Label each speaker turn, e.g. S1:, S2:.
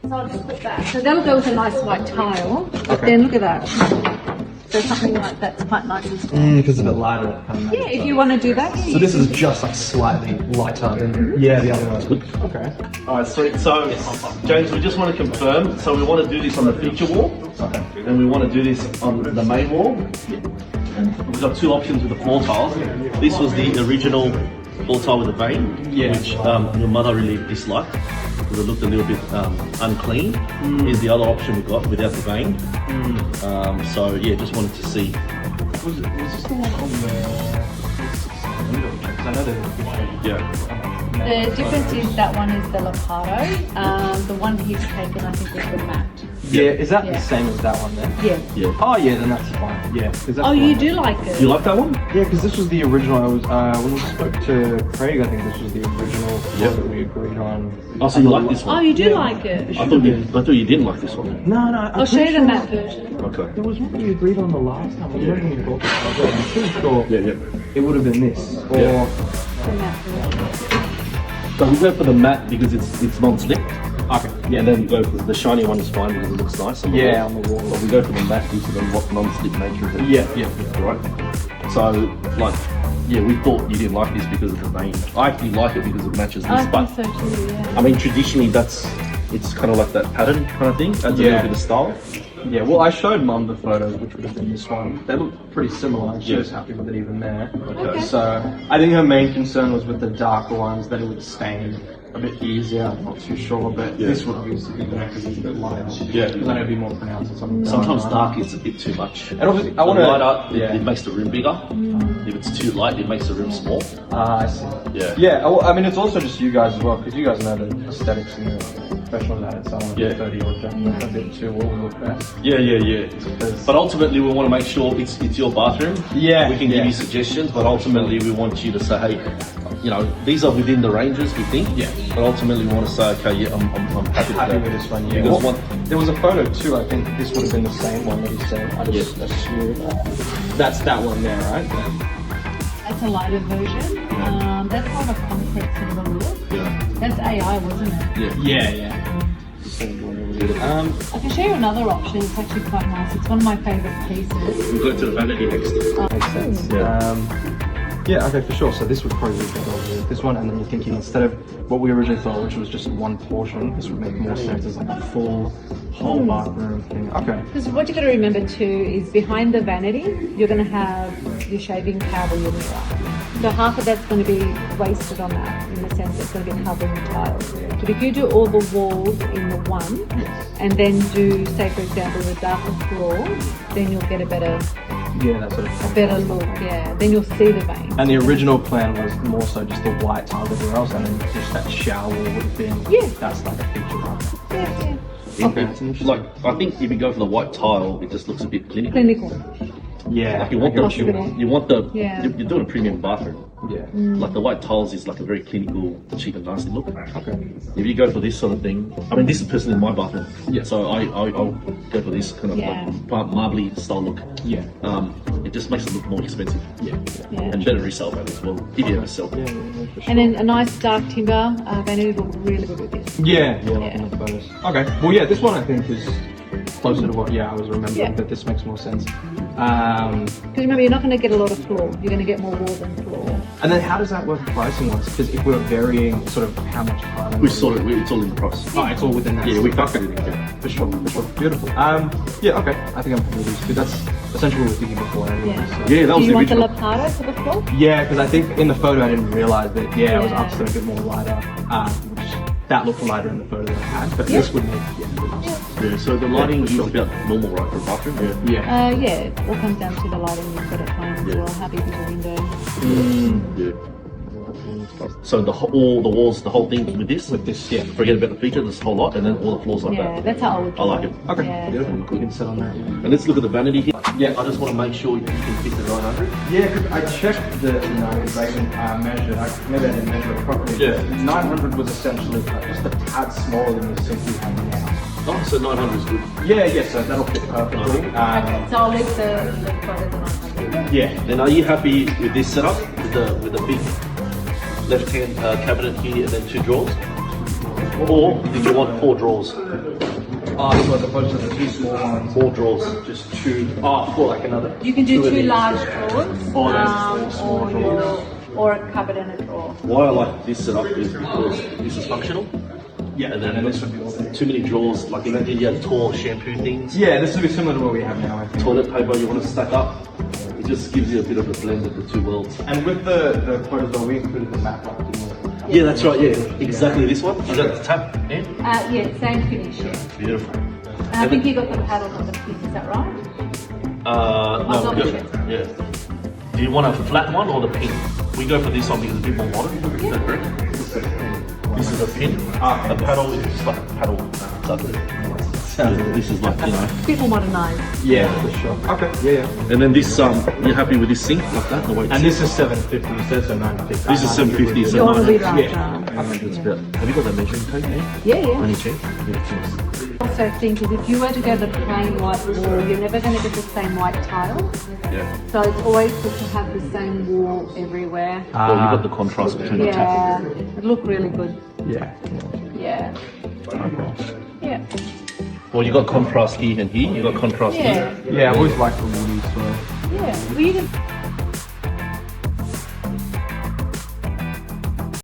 S1: So I'll just put that. So that'll go with a nice white tile. But then look at that. So something like that's quite nice as well.
S2: Because it's a bit lighter.
S1: Yeah, if you want to do that.
S2: So this is just like slightly lighter than the other one's good. Okay.
S3: Alright, sweet. So, James, we just want to confirm. So we want to do this on the feature wall.
S2: Okay.
S3: And we want to do this on the main wall. We've got two options with the floor tiles. This was the original floor tile with the vein, which your mother really disliked because it looked a little bit unclean. Here's the other option we got without the vein. So yeah, just wanted to see.
S2: Was this the one on the window? Because I know there's
S1: The difference is that one is the Lepardo. The one he's taken, I think, was the matte.
S2: Yeah, is that the same as that one then?
S1: Yeah.
S2: Oh yeah, then that's fine. Yeah. 'Cause that's
S1: Oh, you do like it?
S3: You like that one?
S2: Yeah, because this was the original. I was when we spoke to Craig, I think this was the original that we agreed on.
S3: Oh, so you like this one?
S1: Oh, you do like it?
S3: I thought you didn't like this one.
S2: No,
S1: I'll show you the matte version.
S3: Okay.
S2: There was one we agreed on the last time. We weren't even talking about it. I'm pretty sure it would have been this. Or
S1: The matte version.
S3: So we go for the matte because it's non-slip.
S2: okay.
S3: Yeah, and then we go for the shiny one is fine because it looks nice on the wall.
S2: On the wall.
S3: But we go for the matte due to the non-slip nature of it.
S2: Yeah.
S3: Right? So, like, yeah, we thought you didn't like this because of the vein. I actually like it because it matches this,
S1: I
S3: but
S1: think so too, yeah.
S3: I mean, traditionally it's kind of like that pattern kind of thing, adds a little bit of style.
S2: Yeah, well, I showed Mum the photos, which would have been this one. They look pretty similar, and she was happy with it even there.
S1: Okay.
S2: So, I think her main concern was with the darker ones, that it would stain a bit easier. I'm not too sure, but this would obviously be better because it's a bit lighter.
S3: Yeah.
S2: Because then it would be more pronounced or something.
S3: Sometimes dark is a bit too much.
S2: And obviously, I want to...
S3: Lighter, it makes the room bigger. If it's too light, it makes the room small.
S2: I see.
S3: Yeah.
S2: Yeah, well, I mean, it's also just you guys as well, because you guys know the aesthetics and the professional at it, so I want to be 30 or just a bit too all look best.
S3: Yeah. But ultimately, we want to make sure it's your bathroom.
S2: Yeah.
S3: We can give you suggestions, but ultimately, we want you to say, hey, you know, these are within the ranges, we think. Yeah. But ultimately, we want to say, okay, yeah, I'm happy with
S2: this one. Yeah.
S3: Because
S2: Well, there was a photo too. I think this would have been the same one that he said. I just assumed that's that one there, right?
S1: That's a lighter version. That's more of a concrete sort of look.
S3: Yeah.
S1: That's AI, wasn't it?
S2: Yeah.
S1: I can show you another option. It's actually quite nice. It's one of my favourite pieces.
S3: We'll go to the vanity next.
S2: Makes sense. Yeah, okay, for sure. So this would probably be better with this one, and then you're thinking instead of what we originally thought, which was just one portion, this would make more sense as like a full whole bathroom thing. Okay.
S1: Because what you've got to remember too is behind the vanity, you're going to have your shaving towel, your mirror. So half of that's going to be wasted on that, in the sense it's going to be covering the tiles. But if you do all the walls in the one, and then do, say for example, the darker floor, then you'll get a better look. Yeah, then you'll see the vein.
S2: And the original plan was more so just the white tile everywhere else, and then just that shower wall would have been.
S1: Yeah.
S2: That's like a feature, right?
S1: Yeah.
S2: Okay.
S3: Like, I think if you go for the white tile, it just looks a bit clinical.
S1: Clinical.
S2: Yeah.
S3: Like you want
S1: Yeah.
S3: you're doing a premium bathroom.
S2: Yeah.
S3: Like the white tiles is like a very clinical, cheap and nasty look.
S2: Okay.
S3: If you go for this sort of thing, I mean, this is personally my bathroom.
S2: Yeah.
S3: So I'll go for this kind of like marbly style look.
S2: Yeah.
S3: It just makes it look more expensive.
S2: Yeah.
S3: And better resale value as well, if you ever sell.
S2: Yeah, for sure.
S1: And then a nice dark timber vanity will look really good with this.
S2: Yeah, like in the photos. Okay. Well, yeah, this one I think is closer to what I was remembering, but this makes more sense.
S1: Because remember, you're not going to get a lot of floor. You're going to get more wall than floor.
S2: And then how does that work pricing wise? Because if we're varying sort of how much time...
S3: It's all in the price.
S2: Oh, it's all within that.
S3: Yeah, we factored it in. Yeah.
S2: For sure. Beautiful. Yeah, okay. I think I'm pretty used to. That's essentially what we were thinking before anyway.
S1: Yeah.
S2: So.
S3: Yeah, that was
S1: Do you
S3: the
S1: want the
S3: original.
S1: Lepardo for the floor?
S2: Yeah, because I think in the photo I didn't realise that, it was up to a bit more lighter. That looked lighter in the photo that I had, but this would make,
S3: Yeah, so the lighting is about normal, right, for a bathroom?
S2: Yeah.
S1: Yeah, it all comes down to the lighting you've got at home as well. How big is your window?
S3: Yeah. So all the walls, the whole thing with this?
S2: Yeah.
S3: Forget about the feature, this whole lot, and then all the floors like
S1: Yeah,
S3: that.
S1: that's how I would do
S3: I like
S1: it.
S3: it.
S2: Okay.
S1: Yeah.
S2: Beautiful. We can sit on that.
S3: And let's look at the vanity here.
S2: Yeah.
S3: I just want to make sure you can fit the 900.
S2: Yeah, because I checked the 900 and measured. Maybe I didn't measure it properly.
S3: Yeah.
S2: 900 was essentially just a tad smaller than the sink we have now.
S3: Oh, so 900 is good.
S2: Yeah, so that'll fit perfectly.
S1: Okay, so I'll leave the photo the 900.
S2: Yeah.
S3: Then are you happy with this setup with the big left-hand cabinet here and then two drawers? Or did you want 4 drawers?
S2: Oh, so as opposed to the 2 small ones.
S3: 4 drawers.
S2: Just 2. Oh, for like another.
S1: You can do
S3: Two of
S1: 2
S3: these.
S1: large drawers,
S2: Oh, that's small
S1: or a cupboard and a drawer.
S3: Why I like this setup is because this is functional.
S2: Yeah,
S3: And then
S2: this would be all there.
S3: too many drawers, like imagine you have tall shampoo things,
S2: Yeah, this would be similar to what we have now, I think.
S3: toilet paper you want to stack up. It just gives you a bit of a blend of the 2 worlds.
S2: And with the quote as well, we included the map up, didn't we?
S3: Yeah, that's right, yeah. Exactly this one. You got the tap, yeah?
S1: Yeah, same finish, yeah.
S3: Beautiful.
S1: And I think you got the paddle on the pin, is that right?
S3: No,
S1: double
S3: we go,
S1: check.
S3: yeah. Do you want a flat one or the pin? We go for this one because it's a bit more modern. Is that correct? This is a pin. A paddle is just like a paddle. This is like, you know.
S1: Bit more modernised.
S2: Yeah, for sure. Okay, yeah.
S3: And then this, you're happy with this sink like that? The way
S2: And this is 750, you said, so 950.
S3: This is 750,
S1: You
S3: so
S1: want to be larger.
S3: It's about, have you got that measuring tape there?
S1: Yeah, yeah.
S3: Any check? Yeah, of course.
S1: Also think is if you were to go the plain white wall, you're never going to get the same white tile.
S3: Yeah.
S1: So it's always good to have the same wall everywhere.
S3: Or you got the contrast between the tap.
S1: Yeah, it look really good.
S2: Yeah.
S1: Yeah. Yeah.
S3: Well, you got contrast here and here. You got contrast
S1: Yeah.
S3: here.
S2: Yeah, I've always liked the woodies, so.
S1: Yeah. Well, you can